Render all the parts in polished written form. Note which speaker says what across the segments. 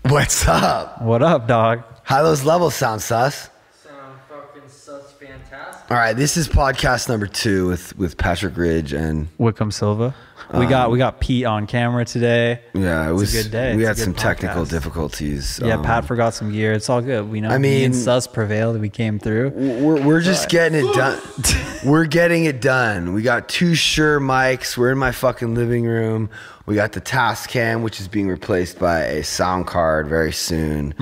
Speaker 1: What's up?
Speaker 2: What up, dog?
Speaker 1: How those levels sound, sus?
Speaker 3: Sound fucking sus fantastic.
Speaker 1: All right, this is podcast number 2 with Patrick Ridge and
Speaker 2: Wickham Silva. We got Pete on camera today.
Speaker 1: yeah, it was
Speaker 2: a good day.
Speaker 1: We
Speaker 2: It's a
Speaker 1: had
Speaker 2: good
Speaker 1: some technical
Speaker 2: podcast.
Speaker 1: difficulties.
Speaker 2: Yeah, Pat forgot some gear. It's all good. We know.
Speaker 1: I
Speaker 2: me and
Speaker 1: mean-
Speaker 2: Sus prevailed. We came through.
Speaker 1: We're just getting it done. We're getting it done. We got 2 Shure mics. We're in my fucking living room. We got the Tascam, which is being replaced by a sound card very soon.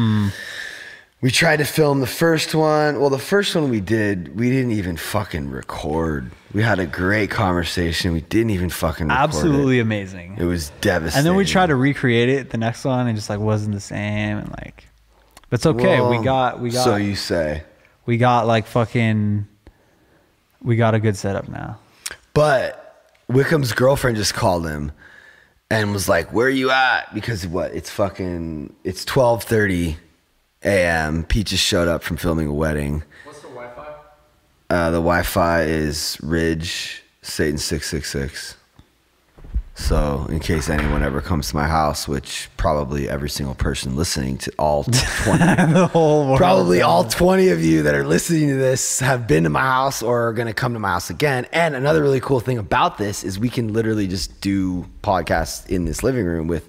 Speaker 1: We tried to film the first one. Well, the first one we didn't even fucking record. We had a great conversation. We didn't even fucking record
Speaker 2: Absolutely
Speaker 1: it.
Speaker 2: amazing.
Speaker 1: It was devastating.
Speaker 2: And then we tried to recreate it the next one, and just like wasn't the same. And like, but it's okay.
Speaker 1: Well,
Speaker 2: we got.
Speaker 1: So you say.
Speaker 2: We got like fucking. We got a good setup now.
Speaker 1: But Wickham's girlfriend just called him and was like, "Where are you at?" Because it's 12:30 a.m. Pete just showed up from filming a wedding.
Speaker 3: What's the Wi-Fi?
Speaker 1: The Wi-Fi is Ridge Satan 666. So in case anyone ever comes to my house, which probably every single person listening to all 20,
Speaker 2: The whole world.
Speaker 1: probably all 20 of you that are listening to this have been to my house or are going to come to my house again. And another really cool thing about this is we can literally just do podcasts in this living room with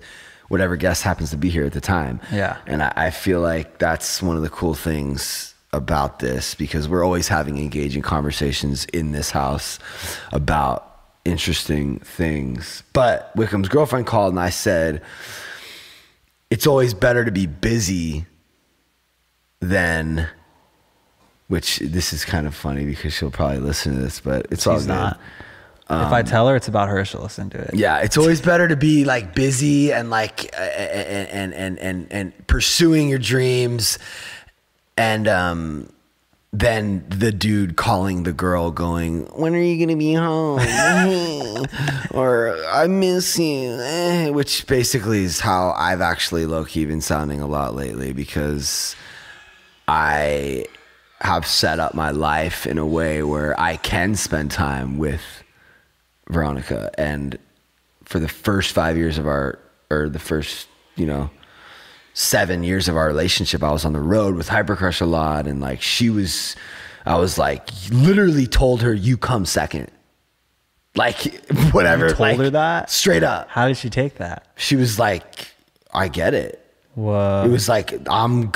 Speaker 1: whatever guest happens to be here at the time.
Speaker 2: Yeah.
Speaker 1: And I feel like that's one of the cool things about this, because we're always having engaging conversations in this house about interesting things. But Wickham's girlfriend called and I said, it's always better to be busy than, which this is kind of funny because she'll probably listen to this, but it's all
Speaker 2: She's
Speaker 1: good.
Speaker 2: not. If I tell her it's about her, she'll listen to it.
Speaker 1: Yeah, it's always better to be like busy and like and pursuing your dreams, and then the dude calling the girl going, "When are you gonna be home?" or "I miss you," which basically is how I've actually low-key been sounding a lot lately, because I have set up my life in a way where I can spend time with Veronica. And for the first 5 years of the first 7 years of our relationship, I was on the road with Hypercrush a lot, and like I was like literally told her, "You come second." Like whatever.
Speaker 2: You told her that?
Speaker 1: straight up.
Speaker 2: How did she take that?
Speaker 1: She was like, "I get it."
Speaker 2: Whoa.
Speaker 1: It was like, I'm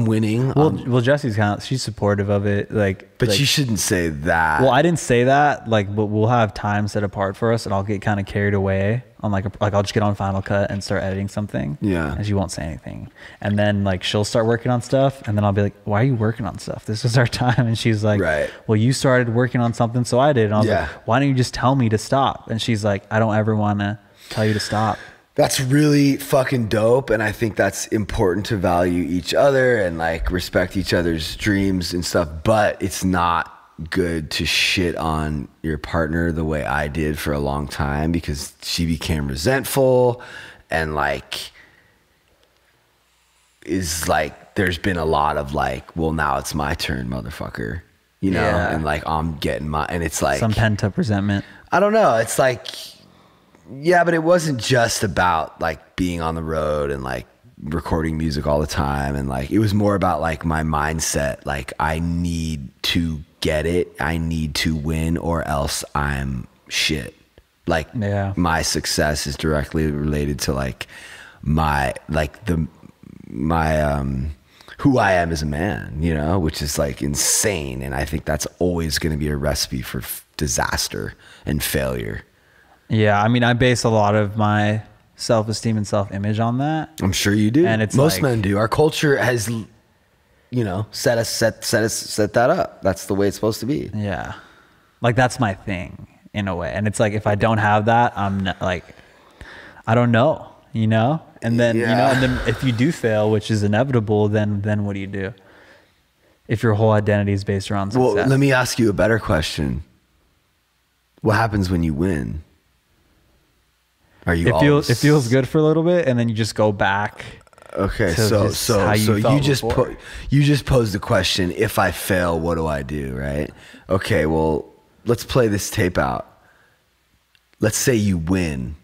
Speaker 1: winning.
Speaker 2: Well, Jesse's she's supportive of it.
Speaker 1: But you shouldn't say that.
Speaker 2: Well, I didn't say that. But we'll have time set apart for us, and I'll get kind of carried away on I'll just get on Final Cut and start editing something.
Speaker 1: Yeah.
Speaker 2: And she won't say anything, and then she'll start working on stuff, and then I'll be like, "Why are you working on stuff? This is our time." And she's like,
Speaker 1: Right.
Speaker 2: "Well, you started working on something, so I did." And I was
Speaker 1: Yeah.
Speaker 2: like, "Why don't you just tell me to stop?" And she's like, "I don't ever want to tell you to stop."
Speaker 1: That's really fucking dope, and I think that's important to value each other and respect each other's dreams and stuff, but it's not good to shit on your partner the way I did for a long time, because she became resentful and there's been a lot of well, now it's my turn, motherfucker,
Speaker 2: Yeah.
Speaker 1: and I'm getting my, and it's
Speaker 2: Some pent up resentment.
Speaker 1: I don't know. It's yeah, but it wasn't just about being on the road and recording music all the time. And it was more about my mindset. I need to get it. I need to win, or else I'm shit.
Speaker 2: Yeah.
Speaker 1: My success is directly related to my who I am as a man, which is insane. And I think that's always going to be a recipe for disaster and failure.
Speaker 2: Yeah, I mean, I base a lot of my self-esteem and self-image on that.
Speaker 1: I'm sure you do.
Speaker 2: And it's
Speaker 1: most men do. Our culture has, set that up. That's the way it's supposed to be.
Speaker 2: Yeah, that's my thing in a way. And it's if I don't have that, I'm not, I don't know, And then and then if you do fail, which is inevitable, then what do you do? If your whole identity is based around success.
Speaker 1: Well, let me ask you a better question. What happens when you win? Are you?
Speaker 2: It feels good for a little bit, and then you just go back.
Speaker 1: Okay,
Speaker 2: to
Speaker 1: so
Speaker 2: just how you felt before.
Speaker 1: you just posed the question: if I fail, what do I do? Right? Okay, well, let's play this tape out. Let's say you win.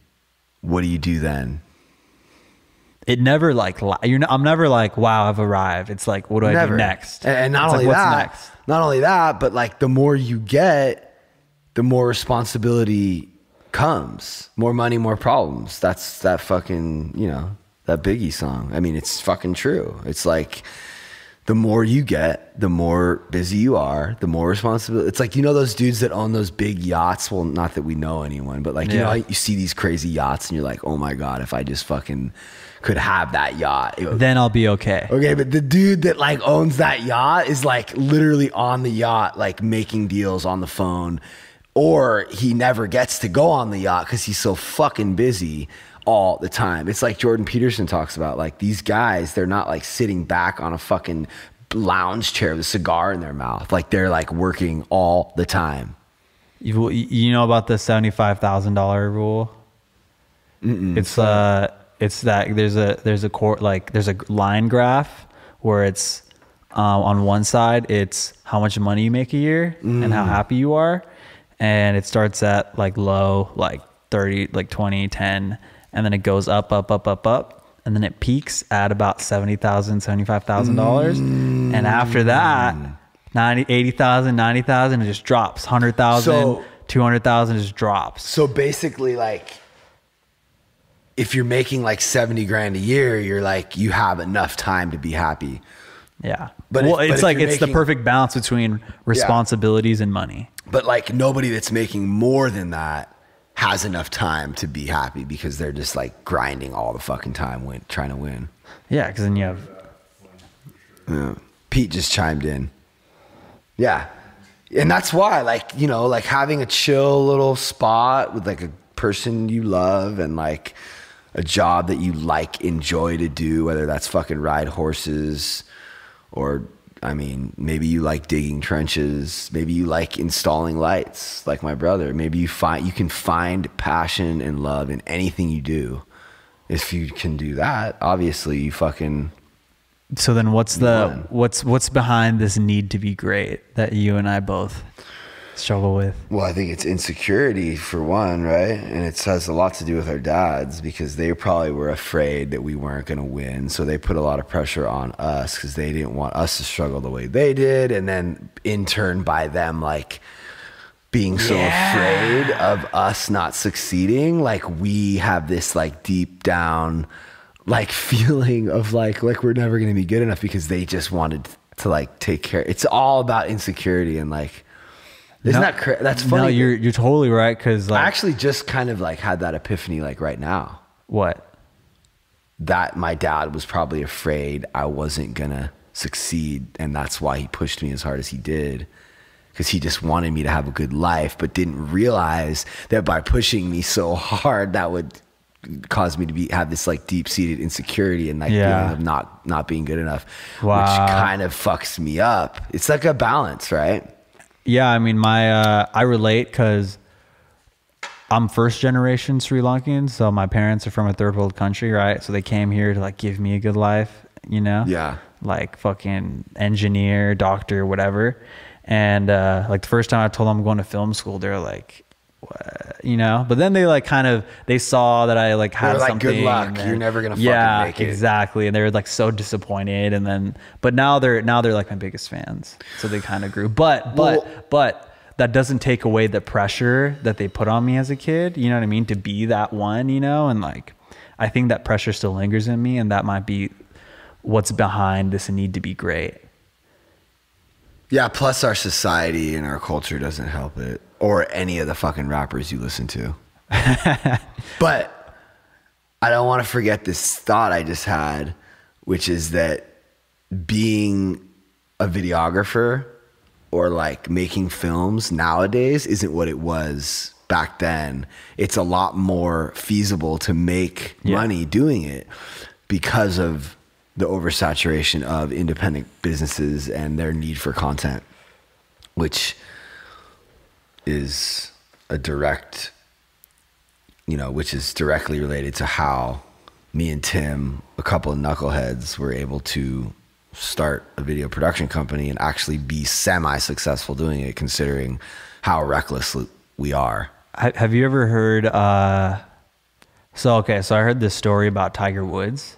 Speaker 1: What do you do then?
Speaker 2: it never like I'm never like, wow, I've arrived. It's like, what do I do next?
Speaker 1: And not
Speaker 2: It's
Speaker 1: only
Speaker 2: like, what's
Speaker 1: that,
Speaker 2: next?
Speaker 1: not only that, but like the more you get, the more responsibility comes. More money, more problems. That's that fucking, you know, that Biggie song. I mean, it's fucking true. It's like the more you get, the more busy you are, the more responsibility. It's like, you know, those dudes that own those big yachts. Well, not that we know anyone, but like, you know, you see these crazy yachts and you're like, oh my God, if I just fucking could have that yacht,
Speaker 2: Then I'll be okay.
Speaker 1: Okay, but the dude that like owns that yacht is like literally on the yacht, like making deals on the phone, or he never gets to go on the yacht because he's so fucking busy all the time. It's like Jordan Peterson talks about, like these guys, they're not like sitting back on a fucking lounge chair with a cigar in their mouth. Like they're like working all the time.
Speaker 2: You know about the $75,000 rule? It's that there's a line graph where it's on one side it's how much money you make a year and how happy you are, and it starts at like low, like 30, like 20, 10, and then it goes up, and then it peaks at about $70,000, $75,000, and after that 90, 80,000, 90,000, it just drops. 100,000,
Speaker 1: So-
Speaker 2: 200,000 just drops.
Speaker 1: So basically, like, if you're making like 70 grand a year, you're like, you have enough time to be happy.
Speaker 2: Yeah.
Speaker 1: But
Speaker 2: Well,
Speaker 1: if
Speaker 2: it's like,
Speaker 1: you're
Speaker 2: it's the
Speaker 1: making-
Speaker 2: perfect balance between responsibilities and money.
Speaker 1: But like nobody that's making more than that has enough time to be happy because they're just like grinding all the fucking time, trying to win.
Speaker 2: Yeah. Cause then you have,
Speaker 1: Pete just chimed in. Yeah. And that's why, like, you know, like having a chill little spot with like a person you love and like a job that you like, enjoy to do, whether that's fucking ride horses or, I mean, maybe you like digging trenches. Maybe you like installing lights like my brother. Maybe you can find passion and love in anything you do. If you can do that, obviously you fucking...
Speaker 2: so then what's behind this need to be great that you and I both struggle with?
Speaker 1: Well, I think it's insecurity for one, right? And it has a lot to do with our dads because they probably were afraid that we weren't going to win. So they put a lot of pressure on us because they didn't want us to struggle the way they did. And then in turn by them, like being so afraid of us not succeeding, like we have this like deep down like feeling of like we're never going to be good enough because they just wanted to like take care. It's all about insecurity and like, isn't that that's funny?
Speaker 2: No, you're totally right. Cause like,
Speaker 1: I actually just kind of like had that epiphany like right now
Speaker 2: what?
Speaker 1: that my dad was probably afraid I wasn't gonna succeed, and that's why he pushed me as hard as he did, because he just wanted me to have a good life, but didn't realize that by pushing me so hard that would cause me to have this like deep-seated insecurity and like feeling of not being good enough.
Speaker 2: Wow.
Speaker 1: Which kind of fucks me up. It's like a balance, right?
Speaker 2: Yeah, I mean, I relate because I'm first generation Sri Lankan, so my parents are from a third world country, right? So they came here to like give me a good life, you know?
Speaker 1: Yeah.
Speaker 2: Like fucking engineer, doctor, whatever. And like the first time I told them I'm going to film school, they're like, what? You know? But then they like they saw that I like had
Speaker 1: like,
Speaker 2: something.
Speaker 1: good luck,
Speaker 2: then,
Speaker 1: you're never gonna fucking make it.
Speaker 2: Exactly. And they're like so disappointed. And then, but now they're like my biggest fans. So they kind of grew. But that doesn't take away the pressure that they put on me as a kid. You know what I mean? To be that one, you know? And like, I think that pressure still lingers in me, and that might be what's behind this need to be great.
Speaker 1: Yeah, plus our society and our culture doesn't help it, or any of the fucking rappers you listen to. But I don't want to forget this thought I just had, which is that being a videographer or like making films nowadays isn't what it was back then. It's a lot more feasible to make money doing it because of the oversaturation of independent businesses and their need for content, which is a direct, which is directly related to how me and Tim, a couple of knuckleheads, were able to start a video production company and actually be semi-successful doing it, considering how reckless we are.
Speaker 2: Have you ever heard, so I heard this story about Tiger Woods.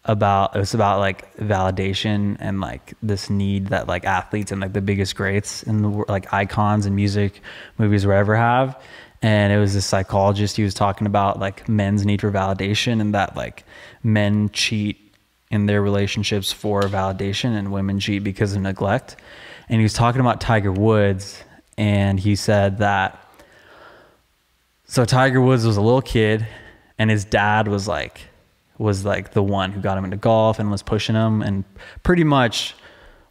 Speaker 2: it was about like validation and like this need that like athletes and like the biggest greats in the world, like icons in music, movies, wherever have. And it was this psychologist, he was talking about like men's need for validation, and that like men cheat in their relationships for validation and women cheat because of neglect. And he was talking about Tiger Woods, and he said that, so Tiger Woods was a little kid and his dad was like the one who got him into golf and was pushing him. And pretty much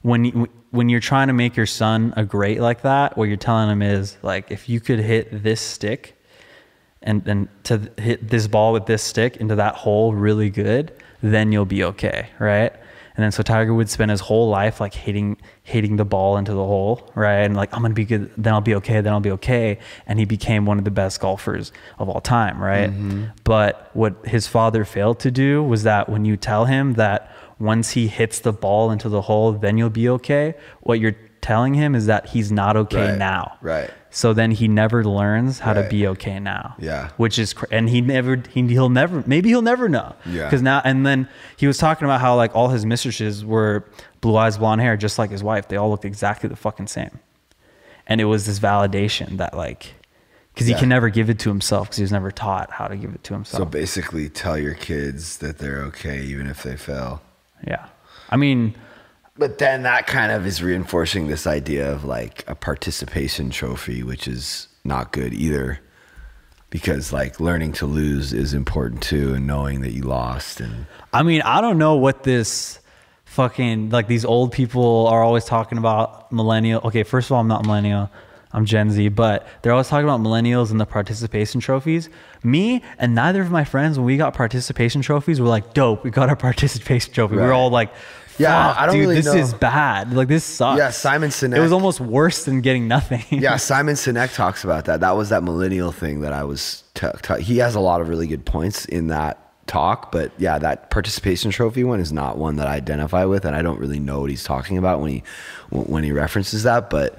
Speaker 2: when you're trying to make your son a great like that, what you're telling him is like, if you could hit this stick and to hit this ball with this stick into that hole really good, then you'll be okay, right? And then so Tiger would spend his whole life like hitting the ball into the hole, right? And like, I'm gonna be good, then I'll be okay, then I'll be okay. And he became one of the best golfers of all time, right? But what his father failed to do was that when you tell him that once he hits the ball into the hole, then you'll be okay, what you're telling him is that he's not okay now.
Speaker 1: Right.
Speaker 2: So then he never learns how to be okay now.
Speaker 1: Yeah.
Speaker 2: Which is, and he'll never know.
Speaker 1: Yeah.
Speaker 2: Because now, and then he was talking about how like all his mistresses were blue eyes, blonde hair, just like his wife. They all looked exactly the fucking same. And it was this validation that like, because he can never give it to himself because he was never taught how to give it to himself.
Speaker 1: So basically tell your kids that they're okay even if they fail.
Speaker 2: Yeah. I mean,
Speaker 1: but then that kind of is reinforcing this idea of like a participation trophy, which is not good either, because like learning to lose is important too, and knowing that you lost. And
Speaker 2: I mean, I don't know what this fucking, like these old people are always talking about millennial. Okay, first of all, I'm not millennial, I'm Gen Z, but they're always talking about millennials and the participation trophies. Me and neither of my friends, when we got participation trophies, were like, dope, we got our participation trophy.
Speaker 1: Right.
Speaker 2: We're all like,
Speaker 1: yeah, I don't
Speaker 2: dude,
Speaker 1: really
Speaker 2: this
Speaker 1: know.
Speaker 2: is bad. Like this sucks.
Speaker 1: Yeah, Simon Sinek.
Speaker 2: It was almost worse than getting nothing.
Speaker 1: Yeah, Simon Sinek talks about that. That was that millennial thing that I was. He has a lot of really good points in that talk, but yeah, that participation trophy one is not one that I identify with, and I don't really know what he's talking about when he references that. But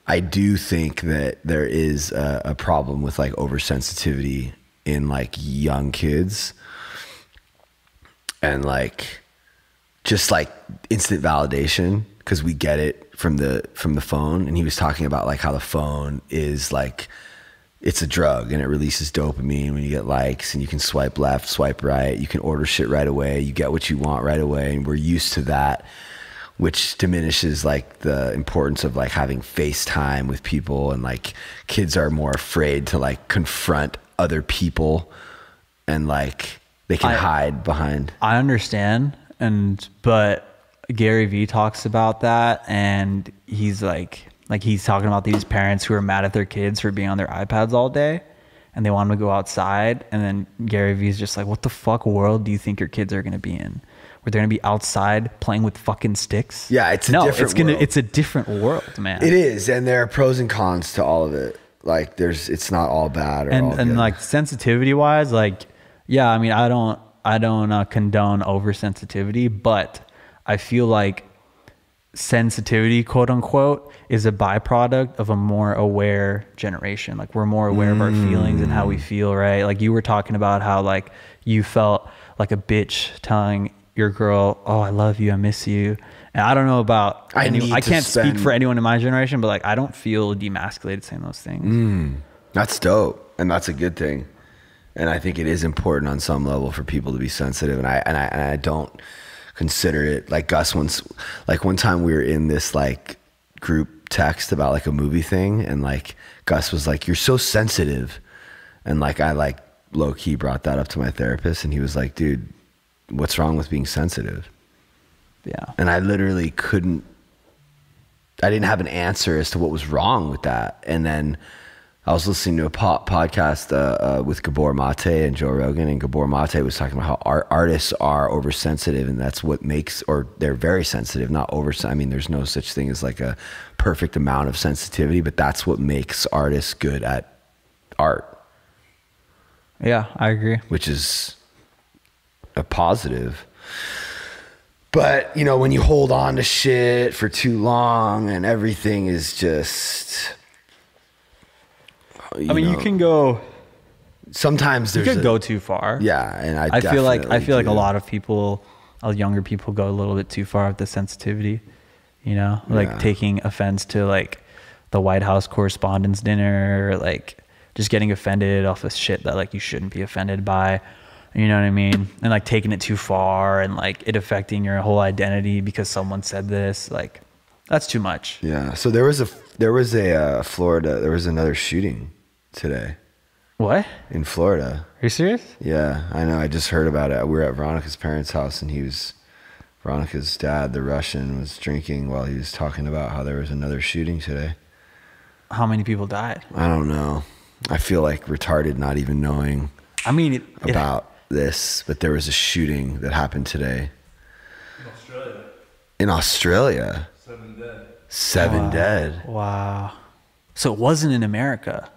Speaker 1: I do think that there is a problem with like oversensitivity in like young kids, and like just like instant validation, because we get it from the phone. And he was talking about like how the phone is like, it's a drug and it releases dopamine when you get likes, and you can swipe left, swipe right, you can order shit right away, you get what you want right away, and we're used to that, which diminishes like the importance of like having FaceTime with people. And like kids are more afraid to like confront other people, and like they can hide behind.
Speaker 2: I understand, but Gary Vee talks about that, and he's like he's talking about these parents who are mad at their kids for being on their iPads all day, and they want them to go outside. And then Gary Vee's just like, what the fuck world do you think your kids are going to be in? Where they're going to be outside playing with fucking sticks?
Speaker 1: Yeah, it's a different world.
Speaker 2: It's a different world, man.
Speaker 1: It is, and there are pros and cons to all of it. Like it's not all bad or all good.
Speaker 2: And like sensitivity wise, like, yeah, I mean, I don't condone oversensitivity, but I feel like sensitivity, quote unquote, is a byproduct of a more aware generation. Like we're more aware of our feelings and how we feel, right? Like you were talking about how like you felt like a bitch telling your girl, oh, I love you, I miss you. And I don't know about I can't speak for anyone in my generation, but like I don't feel demasculated saying those things.
Speaker 1: That's dope, and that's a good thing. And I think it is important on some level for people to be sensitive. And I don't consider it like Gus once, like one time we were in this like group text about like a movie thing, and like Gus was like, you're so sensitive. And like I like low key brought that up to my therapist, and he was like, dude, what's wrong with being sensitive?
Speaker 2: Yeah. And
Speaker 1: I literally I didn't have an answer as to what was wrong with that. And then I was listening to a podcast with Gabor Mate and Joe Rogan, and Gabor Mate was talking about how artists are oversensitive, and that's what makes, or they're very sensitive, not over. I mean, there's no such thing as like a perfect amount of sensitivity, but that's what makes artists good at art.
Speaker 2: Yeah, I agree.
Speaker 1: Which is a positive. But, you know, when you hold on to shit for too long and everything is just...
Speaker 2: you can go...
Speaker 1: Sometimes there's...
Speaker 2: You could go too far.
Speaker 1: Yeah, and
Speaker 2: I feel like a lot of people younger people go a little bit too far with the sensitivity, you know, like taking offense to like the White House Correspondents' Dinner, or like just getting offended off of shit that like you shouldn't be offended by, you know what I mean? And like taking it too far and like it affecting your whole identity because someone said this, like that's too much.
Speaker 1: Yeah. So there was a Florida, there was another shooting today.
Speaker 2: What?
Speaker 1: In Florida.
Speaker 2: Are you serious?
Speaker 1: Yeah, I know. I just heard about it. We were at Veronica's parents' house, and Veronica's dad, the Russian, was drinking while he was talking about how there was another shooting today.
Speaker 2: How many people died?
Speaker 1: I don't know. I feel like retarded not even knowing about this, but there was a shooting that happened today. In Australia?
Speaker 4: 7 dead.
Speaker 1: 7 dead.
Speaker 2: Wow. So it wasn't in America.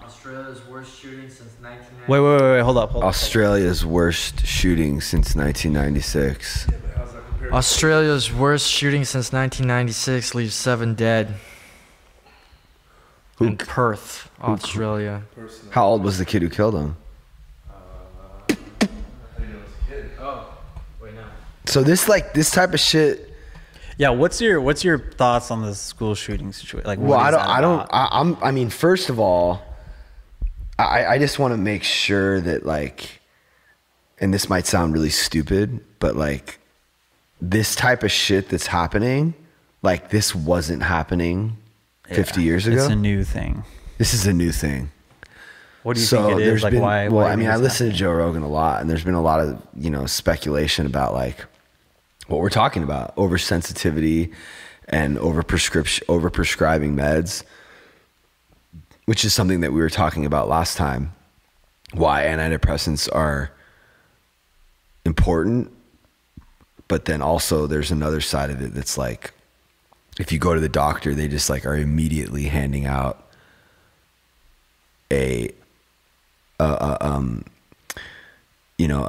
Speaker 3: Australia's worst shooting since 1990.
Speaker 2: Wait, hold up.
Speaker 1: Australia's worst shooting since 1996.
Speaker 4: Yeah, but how's that compared
Speaker 3: Australia's worst shooting since 1996 leaves 7 dead. In Perth, Australia.
Speaker 4: to personal?
Speaker 1: How old was the kid who killed him?
Speaker 4: I didn't know it was a kid.
Speaker 3: Oh, wait, no.
Speaker 1: So this type of shit.
Speaker 2: Yeah, what's your thoughts on the school shooting situation? Like,
Speaker 1: Well,
Speaker 2: what is that about?
Speaker 1: I mean, first of all, I just want to make sure that like, and this might sound really stupid, but like this type of shit that's happening, like this wasn't happening 50 years ago.
Speaker 2: It's a new thing.
Speaker 1: This is a new thing.
Speaker 2: What do you think it is? Like, why?
Speaker 1: Well,
Speaker 2: why
Speaker 1: I mean, I
Speaker 2: is
Speaker 1: listen to Joe Rogan a lot, and there's been a lot of, speculation about like what we're talking about, oversensitivity and overprescribing meds, which is something that we were talking about last time. Why antidepressants are important, but then also there's another side of it that's like, if you go to the doctor, they just like are immediately handing out a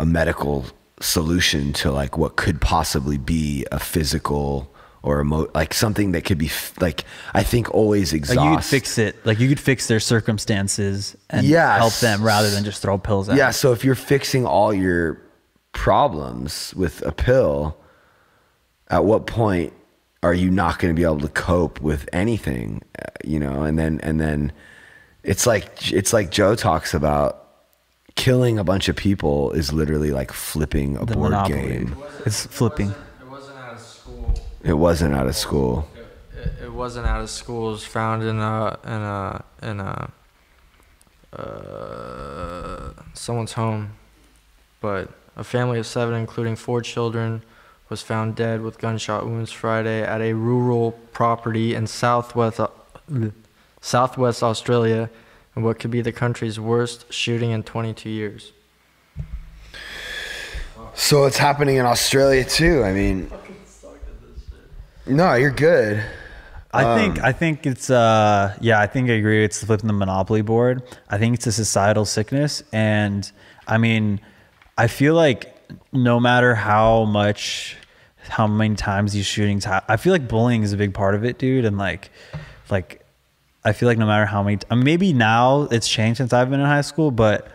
Speaker 1: medical solution to like what could possibly be a physical or like something that could be like, I think always exhaust.
Speaker 2: Like you could fix it. Like you could fix their circumstances and help them rather than just throw pills at them.
Speaker 1: Yeah. So if you're fixing all your problems with a pill, at what point are you not going to be able to cope with anything, and then it's like Joe talks about, killing a bunch of people is literally like flipping a board
Speaker 2: Monopoly
Speaker 1: game.
Speaker 2: It's flipping.
Speaker 3: It wasn't out of school.
Speaker 1: It wasn't out of school.
Speaker 3: It wasn't out of school. It was found in someone's home, but a family of 7, including 4 children, was found dead with gunshot wounds Friday at a rural property in southwest Australia, in what could be the country's worst shooting in 22 years.
Speaker 1: So it's happening in Australia too. I mean, no, you're good.
Speaker 2: I think it's I think I agree. It's flipping the monopoly board. I think it's a societal sickness, and I mean, I feel like no matter how many times these shootings I feel like bullying is a big part of it, dude. And like I feel like no matter how many maybe now it's changed since I've been in high school, but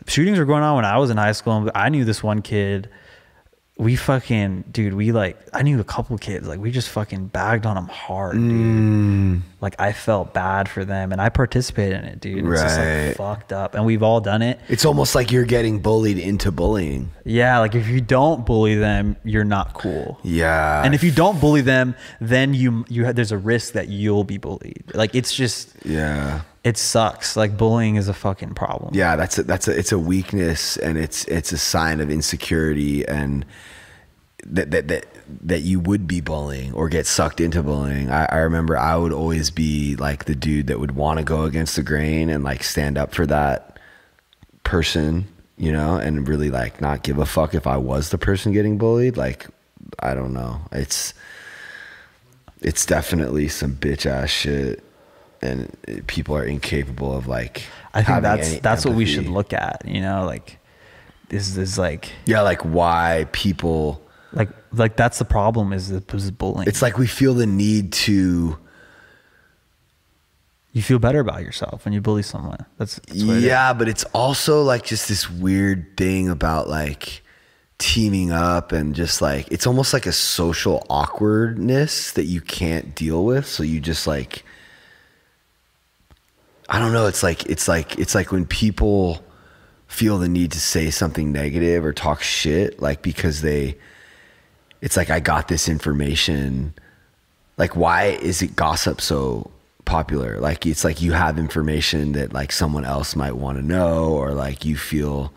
Speaker 2: shootings were going on when I was in high school, and I knew this one kid. I knew a couple kids, like we just fucking bagged on them hard, dude. Like I felt bad for them, and I participated in it, dude. It's just like fucked up, and we've all done it.
Speaker 1: It's almost like you're getting bullied into bullying.
Speaker 2: Yeah, like if you don't bully them, you're not cool.
Speaker 1: Yeah.
Speaker 2: And if you don't bully them, then there's a risk that you'll be bullied. Like it's just,
Speaker 1: yeah,
Speaker 2: it sucks. Like bullying is a fucking problem.
Speaker 1: Yeah, it's a weakness, and it's a sign of insecurity, and that you would be bullying or get sucked into bullying. I remember I would always be like the dude that would want to go against the grain and like stand up for that person, and really like not give a fuck if I was the person getting bullied. Like, I don't know. It's definitely some bitch ass shit, and people are incapable of like,
Speaker 2: I think that's what we
Speaker 1: empathy.
Speaker 2: should look at, like this is like,
Speaker 1: yeah, like why people
Speaker 2: like that's the problem is bullying.
Speaker 1: It's like we feel the need to,
Speaker 2: you feel better about yourself when you bully someone. That's what
Speaker 1: yeah, but it's also like just this weird thing about like teaming up and just like, it's almost like a social awkwardness that you can't deal with. So you just like, I don't know. It's like when people feel the need to say something negative or talk shit, like because it's like, I got this information. Like, why is it gossip so popular? Like, it's like you have information that like someone else might want to know, or like you feel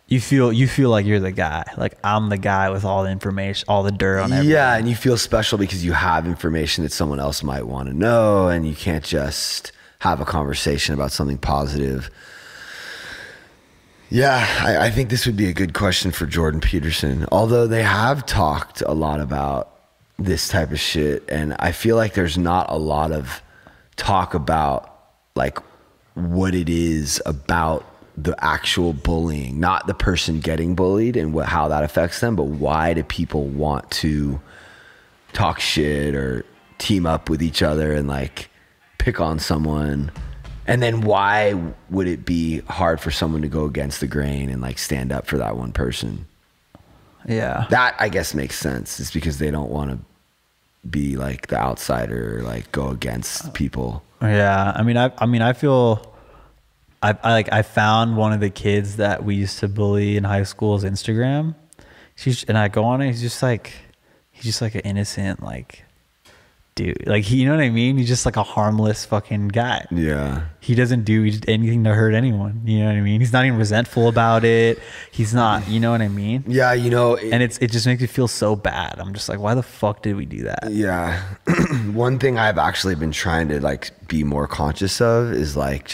Speaker 2: like you're the guy. Like, I'm the guy with all the information, all the dirt on everything.
Speaker 1: Yeah, and you feel special because you have information that someone else might want to know, and you can't just have a conversation about something positive. Yeah, I think this would be a good question for Jordan Peterson. Although they have talked a lot about this type of shit, and I feel like there's not a lot of talk about like what it is about the actual bullying, not the person getting bullied and how that affects them, but why do people want to talk shit or team up with each other and like pick on someone? And then why would it be hard for someone to go against the grain and like stand up for that one person?
Speaker 2: Yeah.
Speaker 1: That I guess makes sense. It's because they don't want to be like the outsider or like go against people.
Speaker 2: Yeah. I mean, I feel I found one of the kids that we used to bully in high school's Instagram. And I go on it. He's just like an innocent, like, dude. Like, you know what I mean? He's just like a harmless fucking guy.
Speaker 1: Yeah.
Speaker 2: He doesn't do anything to hurt anyone. You know what I mean? He's not even resentful about it. He's not, you know what I mean?
Speaker 1: Yeah. You know,
Speaker 2: and it just makes me feel so bad. I'm just like, why the fuck did we do that?
Speaker 1: Yeah. One thing I've actually been trying to like be more conscious of is like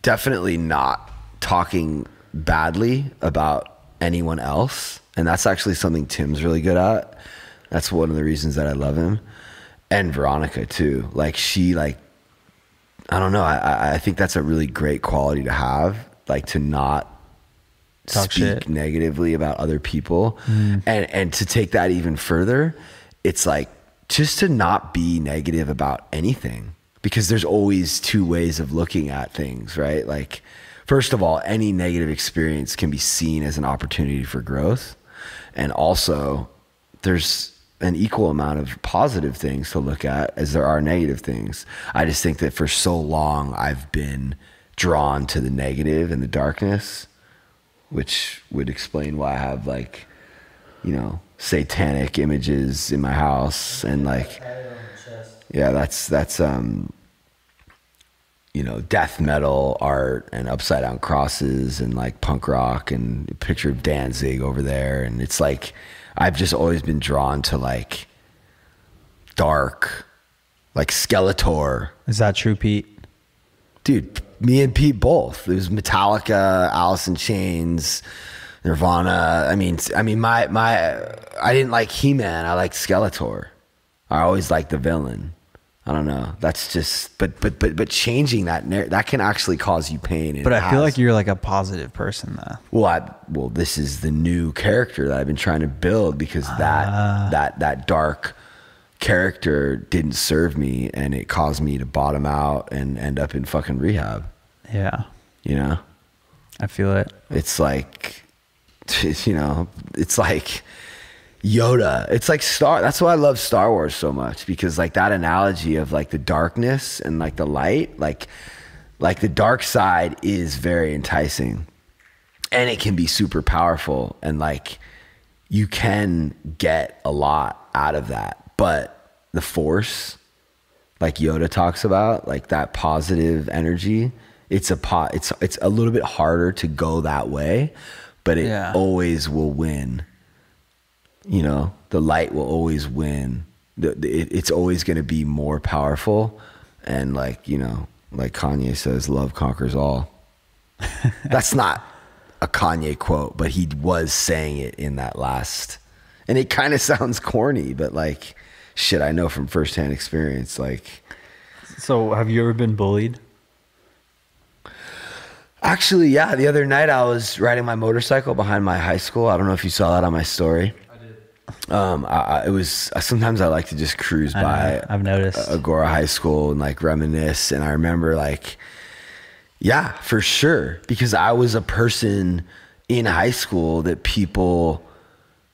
Speaker 1: definitely not talking badly about anyone else. And that's actually something Tim's really good at. That's one of the reasons that I love him. And Veronica too. Like, she like, I don't know. I think that's a really great quality to have, like to not
Speaker 2: talk
Speaker 1: speak
Speaker 2: shit
Speaker 1: negatively about other people. And to take that even further, it's like just to not be negative about anything, because there's always two ways of looking at things, right? Like, first of all, any negative experience can be seen as an opportunity for growth. And also, there's an equal amount of positive things to look at as there are negative things. I just think that for so long, I've been drawn to the negative and the darkness, which would explain why I have like, you know, satanic images in my house. And like, yeah, that's you know, death metal art and upside down crosses and like punk rock and a picture of Danzig over there. And it's like, I've just always been drawn to like dark, like Skeletor.
Speaker 2: Is that true, Pete?
Speaker 1: Dude, me and Pete both. It was Metallica, Alice in Chains, Nirvana. I mean, I didn't like He-Man. I liked Skeletor. I always liked the villain. I don't know. That's just, but changing that can actually cause you pain.
Speaker 2: But I feel like you're like a positive person though.
Speaker 1: Well, this is the new character that I've been trying to build, because that dark character didn't serve me, and it caused me to bottom out and end up in fucking rehab.
Speaker 2: Yeah.
Speaker 1: You know?
Speaker 2: I feel it.
Speaker 1: It's like, you know, it's like Yoda. It's like that's why I love Star Wars so much, because like that analogy of like the darkness and like the light, like the dark side is very enticing, and it can be super powerful, and like you can get a lot out of that. But the Force, like Yoda talks about, like that positive energy, it's a little bit harder to go that way, but it always will win. You know, the light will always win. It's always going to be more powerful. And like, you know, like Kanye says, love conquers all. That's not a Kanye quote, but he was saying it in that last. And it kind of sounds corny, but like, shit, I know from firsthand experience. Like,
Speaker 2: so have you ever been bullied?
Speaker 1: Actually, yeah. The other night I was riding my motorcycle behind my high school. I don't know if you saw that on my story. It was sometimes I like to just cruise by.
Speaker 2: I've noticed
Speaker 1: Agora High School and like reminisce. And I remember like, Yeah, for sure. Because I was a person in high school that people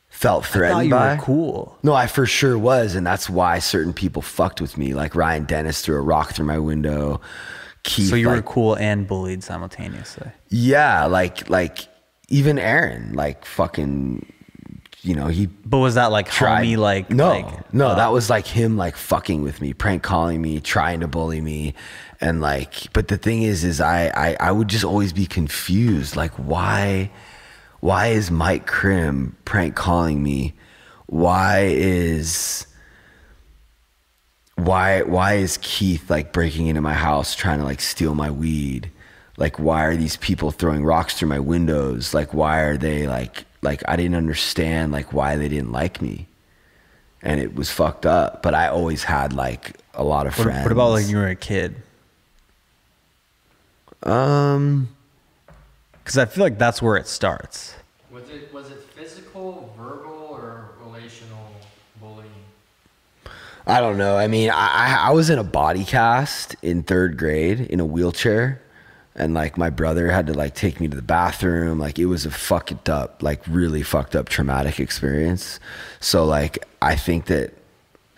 Speaker 1: felt
Speaker 2: I
Speaker 1: threatened
Speaker 2: thought you
Speaker 1: by.
Speaker 2: were cool.
Speaker 1: No, I for sure was, and that's why certain people fucked with me. Like Ryan Dennis threw a rock through my window. Keith,
Speaker 2: So you were
Speaker 1: like,
Speaker 2: cool and bullied simultaneously.
Speaker 1: yeah, like even Aaron, like fucking, you know, he
Speaker 2: But was that like
Speaker 1: tried.
Speaker 2: homie? Like
Speaker 1: No, that was like him like fucking with me, prank calling me, trying to bully me, and like. But the thing is I would just always be confused. Like why is Mike Krim prank calling me? Why is Keith like breaking into my house trying to like steal my weed? Like why are these people throwing rocks through my windows? Like why are they like I didn't understand like why they didn't like me. And it was fucked up, but I always had like a lot of friends.
Speaker 2: What about like you were a kid?
Speaker 1: Um
Speaker 2: Because I feel like that's where it starts.
Speaker 3: Was it physical, verbal, or relational bullying?
Speaker 1: I don't know. I mean, I was in a body cast in 3rd grade in a wheelchair, and like my brother had to like take me to the bathroom. Like it was a fucked up, like really fucked up traumatic experience. So like I think that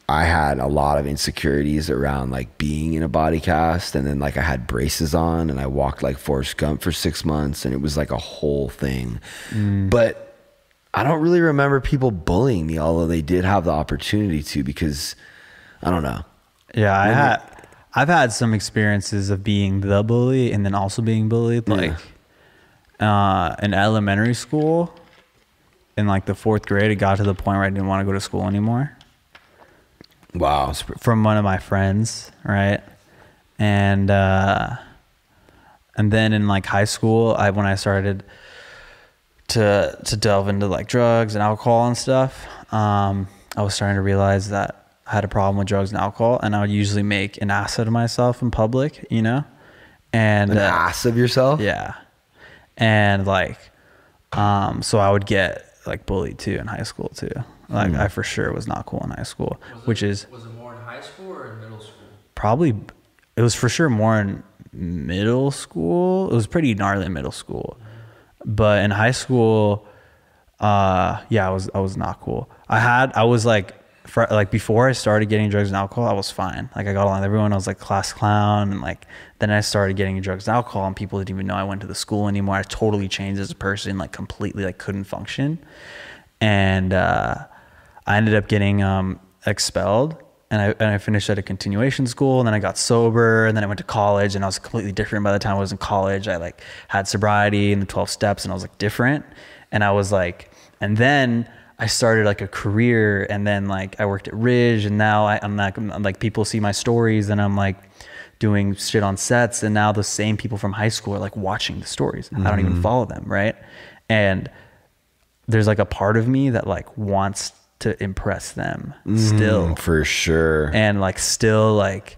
Speaker 1: I had a lot of insecurities around like being in a body cast, and then like I had braces on and I walked like Forrest Gump for 6 months, and it was like a whole thing. But I don't really remember people bullying me, although they did have the opportunity to, because I don't know.
Speaker 2: Yeah, I've had some experiences of being the bully and then also being bullied. Like in elementary school, in like the 4th grade, it got to the point where I didn't want to go to school anymore.
Speaker 1: Wow.
Speaker 2: From one of my friends, right? And then in like high school, when I started to delve into like drugs and alcohol and stuff, I was starting to realize that I had a problem with drugs and alcohol, and I would usually make an ass out of myself in public, you know? And
Speaker 1: An ass of yourself?
Speaker 2: yeah. And like, so I would get like bullied too in high school too. Like I for sure was not cool in high school,
Speaker 3: Was it more in high school or in middle school?
Speaker 2: probably, it was for sure more in middle school. It was pretty gnarly in middle school, but in high school, yeah, I was not cool. I was like, before I started getting drugs and alcohol, I was fine. Like I got along with everyone. I was like class clown, and like then I started getting drugs and alcohol, and people didn't even know I went to the school anymore. I totally changed as a person, like completely, like couldn't function, and I ended up getting expelled, and I finished at a continuation school, and then I got sober, and then I went to college, and I was completely different by the time I was in college. I like had sobriety and the 12 steps, and I was like different, and I was like, and then I started like a career, and then like I worked at Ridge, and now I'm like people see my stories, and I'm like doing shit on sets, and now the same people from high school are like watching the stories. I don't even follow them, right? And there's like a part of me that like wants to impress them still,
Speaker 1: For sure.
Speaker 2: and like still like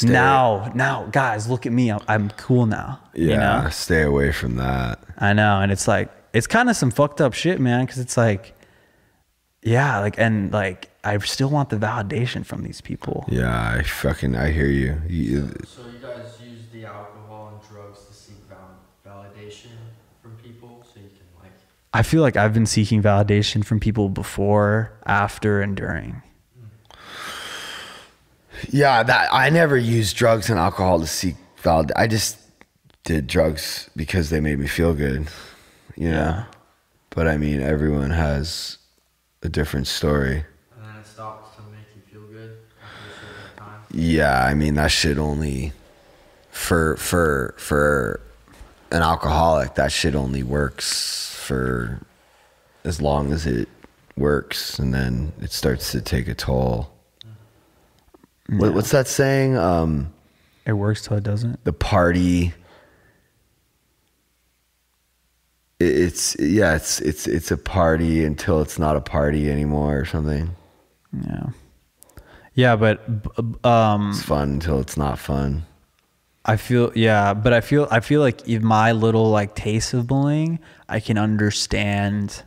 Speaker 2: now guys, look at me, I'm cool now.
Speaker 1: Yeah,
Speaker 2: you know?
Speaker 1: stay away from that.
Speaker 2: I know, and it's like it's kind of some fucked up shit, man, because it's like, yeah, like, and like I still want the validation from these people.
Speaker 1: Yeah, I hear you.
Speaker 3: So you guys use the alcohol and drugs to seek validation from people, so you can like.
Speaker 2: I feel like I've been seeking validation from people before, after, and during.
Speaker 1: Yeah, that I never used drugs and alcohol to seek validation. I just did drugs because they made me feel good, you know? But I mean, everyone has a different story.
Speaker 3: And then it stops to make you feel good after a certain time.
Speaker 1: Yeah, I mean, that shit only for an alcoholic, that shit only works for as long as it works, and then it starts to take a toll. What's that saying?
Speaker 2: It works till it doesn't.
Speaker 1: The party. It's a party until it's not a party anymore or something.
Speaker 2: Yeah, but
Speaker 1: It's fun until it's not fun.
Speaker 2: I feel like if my little like taste of bullying, I can understand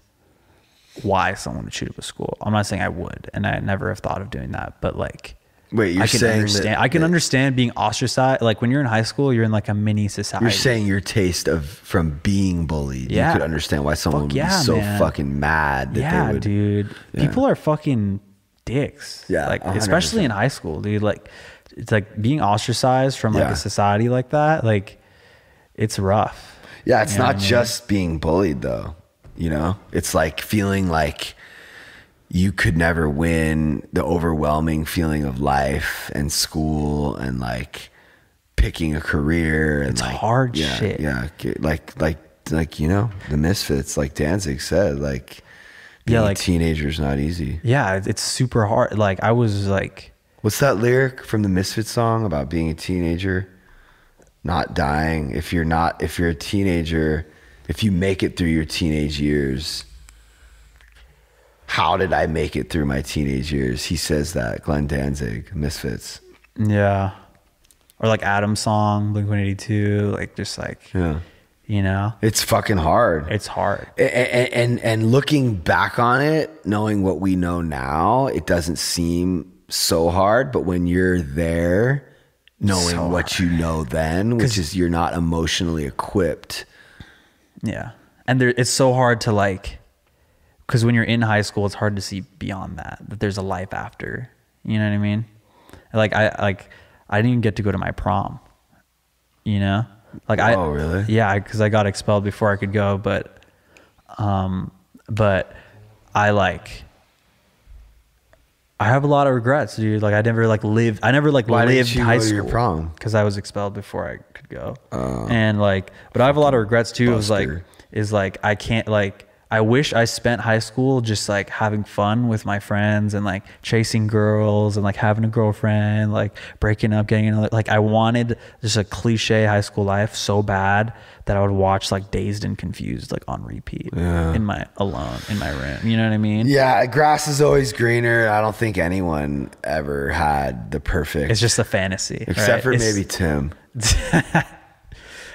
Speaker 2: why someone would shoot up a school. I'm not saying I would, and I never have thought of doing that, but like
Speaker 1: Wait, you're
Speaker 2: I can
Speaker 1: saying
Speaker 2: understand.
Speaker 1: that,
Speaker 2: I can understand being ostracized. Like when you're in high school, you're in like a mini society.
Speaker 1: you're saying your taste of from being bullied.
Speaker 2: Yeah.
Speaker 1: You could understand why someone would be so
Speaker 2: man.
Speaker 1: fucking mad that
Speaker 2: Yeah,
Speaker 1: they would.
Speaker 2: dude.
Speaker 1: Yeah.
Speaker 2: People are fucking dicks.
Speaker 1: Yeah,
Speaker 2: like
Speaker 1: 100%.
Speaker 2: especially in high school, dude. Like it's like being ostracized from like
Speaker 1: Yeah.
Speaker 2: a society like that. Like it's rough.
Speaker 1: Yeah, it's
Speaker 2: You know
Speaker 1: not
Speaker 2: what I mean?
Speaker 1: just being bullied though. You know, it's like feeling like you could never win, the overwhelming feeling of life and school and like picking a career and
Speaker 2: It's
Speaker 1: like
Speaker 2: hard
Speaker 1: yeah,
Speaker 2: shit.
Speaker 1: Yeah, like you know, the Misfits, like Danzig said, like being
Speaker 2: like-
Speaker 1: a teenager's not easy.
Speaker 2: Yeah, it's super hard. Like I was like,
Speaker 1: What's that lyric from the Misfits song about being a teenager? Not dying. If you're a teenager, if you make it through your teenage years, how did I make it through my teenage years? He says that, Glenn Danzig, Misfits.
Speaker 2: yeah, or like Adam's song, Blink-182. Like just like,
Speaker 1: Yeah.
Speaker 2: you know,
Speaker 1: It's fucking hard.
Speaker 2: it's hard.
Speaker 1: And looking back on it, knowing what we know now, it doesn't seem so hard. But when you're there, knowing
Speaker 2: So
Speaker 1: what you know then, which is you're not emotionally equipped.
Speaker 2: Yeah. And it's so hard to like, because when you're in high school, it's hard to see beyond that there's a life after. You know what I mean? Like I didn't even get to go to my prom. You know? Like
Speaker 1: Oh, really?
Speaker 2: Yeah, because I got expelled before I could go, but I like. I have a lot of regrets, dude. Like I never
Speaker 1: Why
Speaker 2: lived
Speaker 1: didn't you
Speaker 2: high
Speaker 1: go to
Speaker 2: school
Speaker 1: your prom?
Speaker 2: because I was expelled before I could go. And like, but I have a lot of regrets too.
Speaker 1: Buster.
Speaker 2: Is like I can't like. I wish I spent high school just like having fun with my friends and like chasing girls and like having a girlfriend, like breaking up, getting another. Like I wanted just a cliche high school life so bad that I would watch like Dazed and Confused like on repeat in my room. You know what I mean?
Speaker 1: Yeah, grass is always greener. I don't think anyone ever had the perfect,
Speaker 2: It's just a fantasy,
Speaker 1: except
Speaker 2: right?
Speaker 1: for
Speaker 2: It's-
Speaker 1: maybe Tim.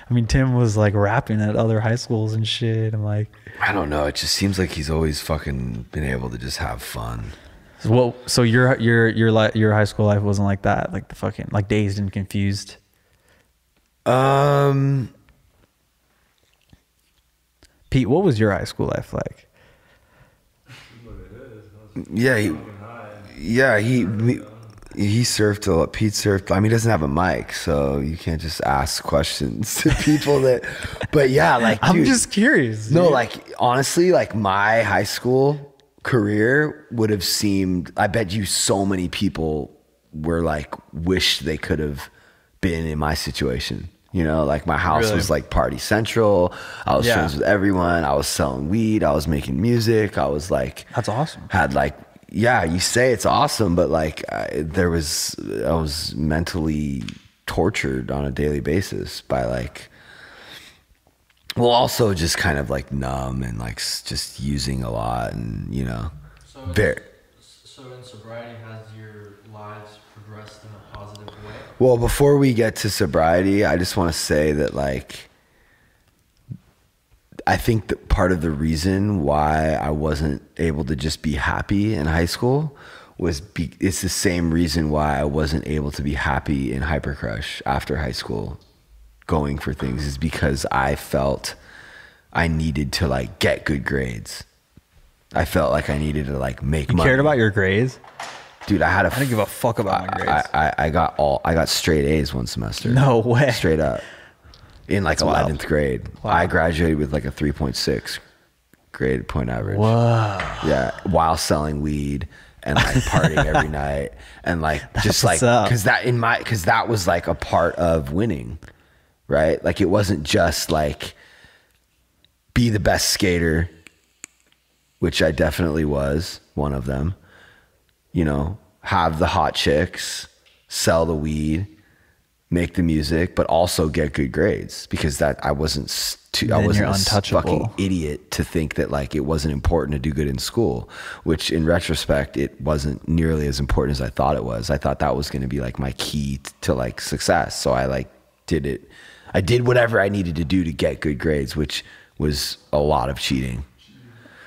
Speaker 2: I mean, Tim was like rapping at other high schools and shit. I'm like,
Speaker 1: I don't know. It just seems like he's always fucking been able to just have fun.
Speaker 2: well, so your high school life wasn't like that, like the fucking like Dazed and Confused. Pete, what was your high school life like?
Speaker 1: Yeah, he surfed a lot. Pete surfed. I mean, he doesn't have a mic, so you can't just ask questions to people that. But yeah, like
Speaker 2: I'm
Speaker 1: dude,
Speaker 2: just curious.
Speaker 1: No,
Speaker 2: dude.
Speaker 1: like honestly, like my high school career would have seemed. I bet you so many people were like wish they could have been in my situation. You know, like my house
Speaker 2: Really?
Speaker 1: was like party central. I was
Speaker 2: Yeah.
Speaker 1: friends with everyone. I was selling weed. I was making music. I was like,
Speaker 2: That's awesome.
Speaker 1: had like, yeah, you say it's awesome, but like I was mentally tortured on a daily basis by like, well, also just kind of like numb and like just using a lot and, you know, very.
Speaker 3: So in sobriety, has your lives progressed in a positive way?
Speaker 1: Well, before we get to sobriety, I just want to say that like, I think that part of the reason why I wasn't able to just be happy in high school was it's the same reason why I wasn't able to be happy in Hypercrush after high school going for things, is because I felt I needed to like get good grades. I felt like I needed to like make
Speaker 2: You
Speaker 1: money.
Speaker 2: cared about your grades?
Speaker 1: Dude, I had
Speaker 2: I didn't give a fuck about my grades.
Speaker 1: I got straight A's one semester.
Speaker 2: No way.
Speaker 1: Straight up. In like
Speaker 2: That's wild.
Speaker 1: 11th grade.
Speaker 2: Wow.
Speaker 1: I graduated with like a 3.6 grade point average.
Speaker 2: Whoa.
Speaker 1: Yeah, while selling weed and like partying every night and like just
Speaker 2: what's
Speaker 1: like
Speaker 2: up.
Speaker 1: cuz that was like a part of winning. Right? Like it wasn't just like be the best skater, which I definitely was one of them. You know, have the hot chicks, sell the weed, make the music, but also get good grades, because that I wasn't
Speaker 2: Then
Speaker 1: a
Speaker 2: you're untouchable.
Speaker 1: fucking idiot to think that like it wasn't important to do good in school, which in retrospect, it wasn't nearly as important as I thought it was. I thought that was going to be like my key to like success. So I like did it. I did whatever I needed to do to get good grades, which was a lot of cheating.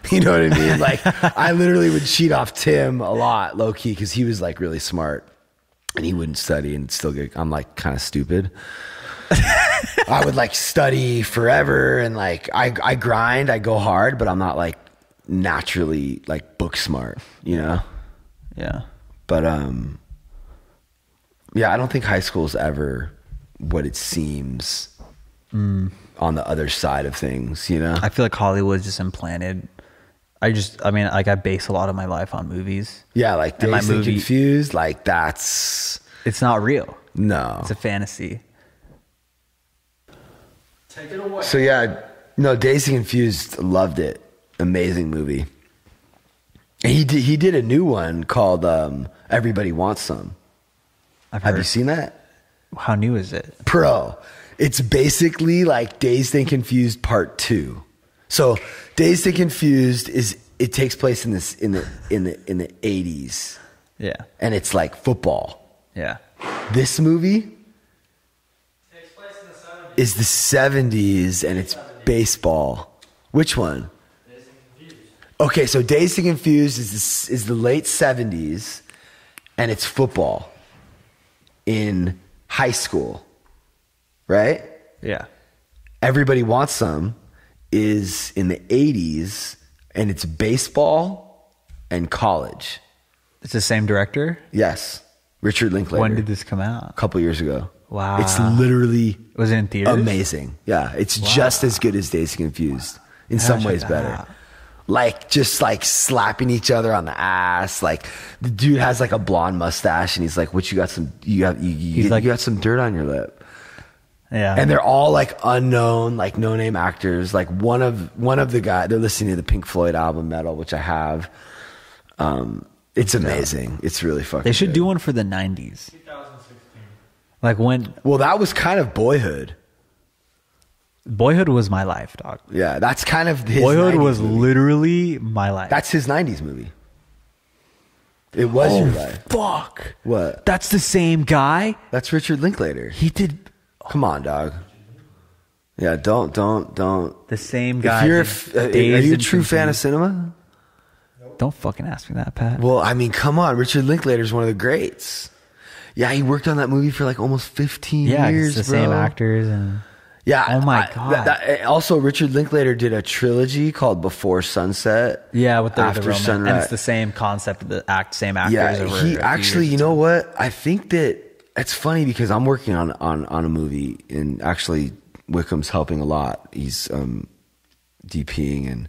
Speaker 1: You know what I mean? Like I literally would cheat off Tim a lot, low key, because he was like really smart. and he wouldn't study and still get. I'm like kind of stupid. I would like study forever and like I grind, I go hard, but I'm not like naturally like book smart, you know?
Speaker 2: Yeah.
Speaker 1: But yeah, I don't think high school is ever what it seems on the other side of things, you know?
Speaker 2: I feel like Hollywood just implanted. I mean, like I base a lot of my life on movies.
Speaker 1: Yeah, like
Speaker 2: And my
Speaker 1: Dazed and
Speaker 2: movie-
Speaker 1: Confused, like that's
Speaker 2: It's not real.
Speaker 1: no.
Speaker 2: It's a fantasy.
Speaker 3: Take it away.
Speaker 1: So yeah, no, Dazed and Confused, loved it. Amazing movie. And he did a new one called Everybody Wants Some.
Speaker 2: I've
Speaker 1: Have
Speaker 2: heard.
Speaker 1: you seen that?
Speaker 2: How new is it?
Speaker 1: Bro, it's basically like Dazed and Confused Part 2. So Dazed and Confused it takes place in the 80s,
Speaker 2: Yeah.
Speaker 1: and it's like football.
Speaker 2: Yeah.
Speaker 1: This movie
Speaker 3: Takes place in the 70s.
Speaker 1: is the 70s and it's baseball. Which one?
Speaker 3: Dazed and Confused.
Speaker 1: Okay, so Dazed and Confused is the late 70s and it's football in high school, right?
Speaker 2: Yeah.
Speaker 1: Everybody Wants Some is in the 80s and it's baseball and college.
Speaker 2: It's the same director.
Speaker 1: Yes. Richard Linklater.
Speaker 2: When did this come out?
Speaker 1: A couple years ago.
Speaker 2: Wow.
Speaker 1: It's literally
Speaker 2: Was it in theaters?
Speaker 1: amazing. Yeah, it's just as good as Dazed and Confused. In some
Speaker 2: check
Speaker 1: ways
Speaker 2: that
Speaker 1: better.
Speaker 2: out.
Speaker 1: Like just like slapping each other on the ass. Like the dude has like a blonde mustache and he's like, "What you got some? You got some dirt on your lip."
Speaker 2: Yeah.
Speaker 1: And they're all like unknown, like no name actors. Like one of the guys, they're listening to the Pink Floyd album Metal, which I have. It's amazing. It's really fucking.
Speaker 2: They should
Speaker 1: good.
Speaker 2: do one for the 90s.
Speaker 3: 2016.
Speaker 2: Like when
Speaker 1: Well, that was kind of Boyhood.
Speaker 2: Boyhood was my life, dog.
Speaker 1: Yeah, that's kind of his.
Speaker 2: Boyhood
Speaker 1: 90s
Speaker 2: was
Speaker 1: movie.
Speaker 2: literally my life.
Speaker 1: That's his '90s movie. It was your life.
Speaker 2: Fuck.
Speaker 1: What?
Speaker 2: That's the same guy.
Speaker 1: That's Richard Linklater.
Speaker 2: He did
Speaker 1: Come on, dog. Yeah, don't.
Speaker 2: the same guy.
Speaker 1: If you're,
Speaker 2: did
Speaker 1: are
Speaker 2: Dazed
Speaker 1: you a
Speaker 2: and
Speaker 1: true fan of
Speaker 2: Confused.
Speaker 1: cinema?
Speaker 2: Don't fucking ask me that, Pat.
Speaker 1: Well, I mean, come on. Richard Linklater is one of the greats. Yeah, he worked on that movie for like almost 15
Speaker 2: Yeah,
Speaker 1: years,
Speaker 2: it's the
Speaker 1: bro.
Speaker 2: same actors and
Speaker 1: Yeah.
Speaker 2: Oh my God.
Speaker 1: Also, Richard Linklater did a trilogy called Before Sunset.
Speaker 2: yeah, with the
Speaker 1: After
Speaker 2: romance.
Speaker 1: Sunrise.
Speaker 2: And it's the same concept of the same actors.
Speaker 1: Yeah,
Speaker 2: over a
Speaker 1: he
Speaker 2: few
Speaker 1: actually.
Speaker 2: years.
Speaker 1: You know what? I think that it's funny because I'm working on a movie, and actually Wickham's helping a lot. He's DPing, and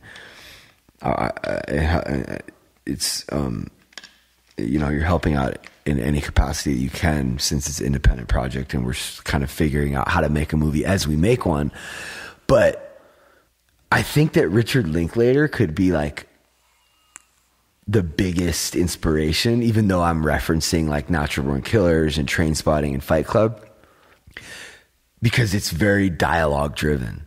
Speaker 1: it's you know, you're helping out in any capacity that you can, since it's an independent project, and we're kind of figuring out how to make a movie as we make one. But I think that Richard Linklater could be like the biggest inspiration, even though I'm referencing like Natural Born Killers and Trainspotting and Fight Club, because it's very dialogue driven.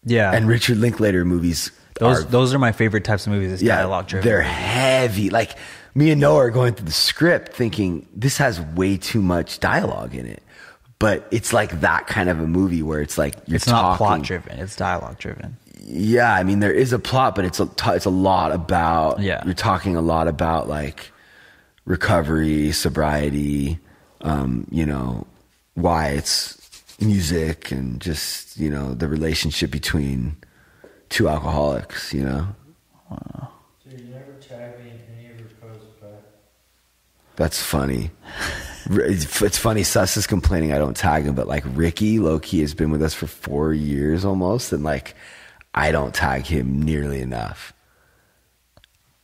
Speaker 2: Yeah.
Speaker 1: And Richard Linklater movies
Speaker 2: those are my favorite types of movies. Is dialogue driven.
Speaker 1: They're heavy. Like me and Noah are going through the script thinking this has way too much dialogue in it. But it's like that kind of a movie where it's like you're
Speaker 2: It's not
Speaker 1: talking.
Speaker 2: plot driven. It's dialogue driven.
Speaker 1: Yeah, I mean there is a plot, but it's a lot about.
Speaker 2: Yeah.
Speaker 1: You're talking a lot about like recovery, sobriety, you know, why it's music, and just, you know, the relationship between two alcoholics, you know.
Speaker 3: Dude, you never tag me in any of your posts, but
Speaker 1: That's funny. It's funny. Sus is complaining I don't tag him, but like Ricky, low-key, has been with us for 4 years almost, and like I don't tag him nearly enough.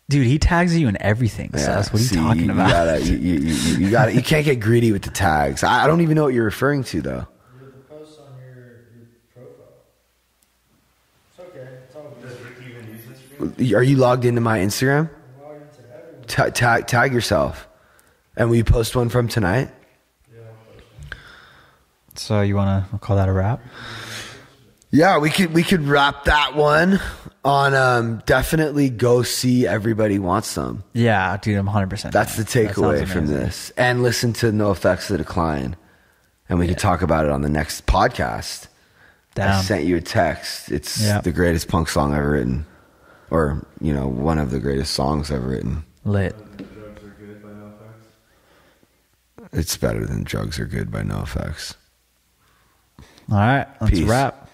Speaker 2: Dude, he tags you in everything.
Speaker 1: Yeah,
Speaker 2: Sus. What are you
Speaker 1: see,
Speaker 2: talking about?
Speaker 1: You gotta. You can't get greedy with the tags. I don't even know what you're referring to though.
Speaker 3: you're the posts on your profile. It's okay. It's all good.
Speaker 4: Does Ricky even use Instagram?
Speaker 1: Are you logged into my Instagram?
Speaker 3: I'm logged into everyone.
Speaker 1: Tag yourself, and will you post one from tonight?
Speaker 3: Yeah, I'll post it.
Speaker 2: So you want to call that a wrap?
Speaker 1: Yeah, we could wrap that one on. Definitely go see Everybody Wants Some.
Speaker 2: Yeah, dude, I'm 100%.
Speaker 1: That's the takeaway from this. And listen to No Effects of the Decline. And we could talk about it on the next podcast. I
Speaker 2: Down.
Speaker 1: sent you a text. It's
Speaker 2: Yeah.
Speaker 1: the greatest punk song ever written. Or, you know, one of the greatest songs ever written.
Speaker 2: Lit.
Speaker 4: Drugs are good by no effects.
Speaker 1: It's better than Drugs Are Good by NoFX.
Speaker 2: All right, let's
Speaker 1: Peace.
Speaker 2: wrap.